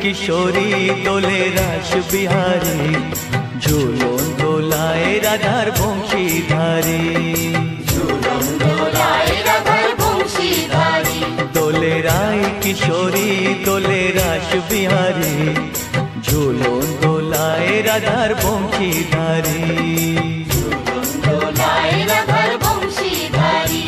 किशोरी दोले रास बिहारी, झूलन दोलाए राधार बंशीधारी। झूलन दोलाए राधार बंशीधारी। दोले राय किशोरी दोले रास बिहारी, झूलन दोलाए राधार बंशीधारी। झूलन दोलाए राधार बंशीधारी।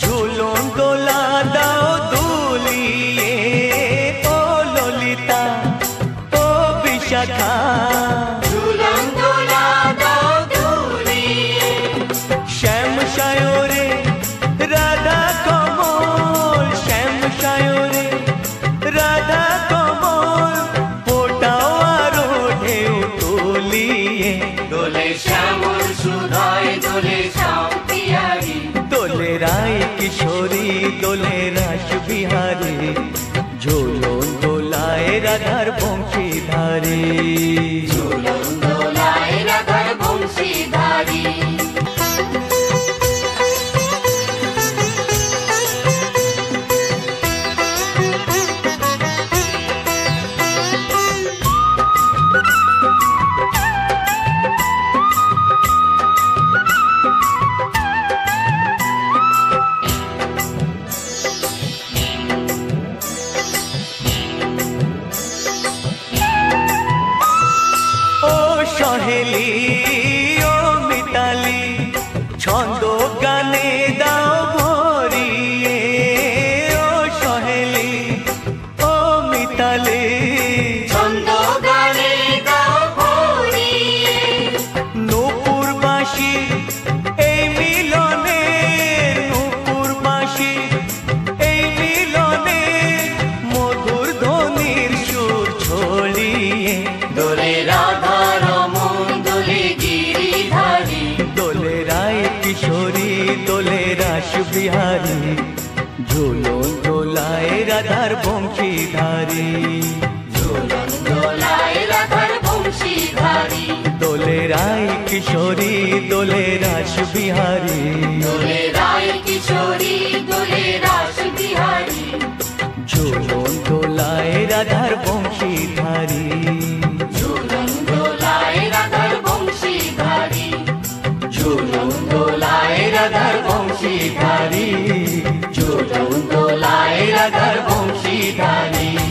झूलन दोला दाओ दुलिए, ओ ललिता ओ विशाखा। झूलन दोला दाओ दुलिए। श्याम सायोरे राधा कमल, श्याम सायोरे राधा कमल, फोटाओ आरो ढेउ तुलिए। दोले श्यामल सुधाय दोले श्याम पियारी। दोले राय किशोरी दोले रास बिहारी, झूलन दोलाए राधार बंशीधारी। झूलन दोलाए राधार बंशीधारी। सहेली ओ मिताली छंद गाने दाओ भरिए, ओ सहेली ओ मिताली छंद गाने दाओ भरिए। नूपुरबासी এই মিলনে, নূপুরবাসী এই মিলনে, মধুর ধ্বনির সুর ছড়িয়ে। दोले राधा रमन दोले गिरिधारी। दोले राय किशोरी दोले रास बिहारी, झूलन दोलाए राधार बंशीधारी। झूलन दोलाए राधार बंशीधारी। दोले राय किशोरी दोले रास बिहारी, दोले राय किशोरी दोले रास बिहारी। झूलन दोलाए राधार बंशीधारी। झूलन दोलाए राधार बंशीधारी। झूलन दोलाए राधार बंशीधारी। झूलन दोलाए राधार बंशीधारी।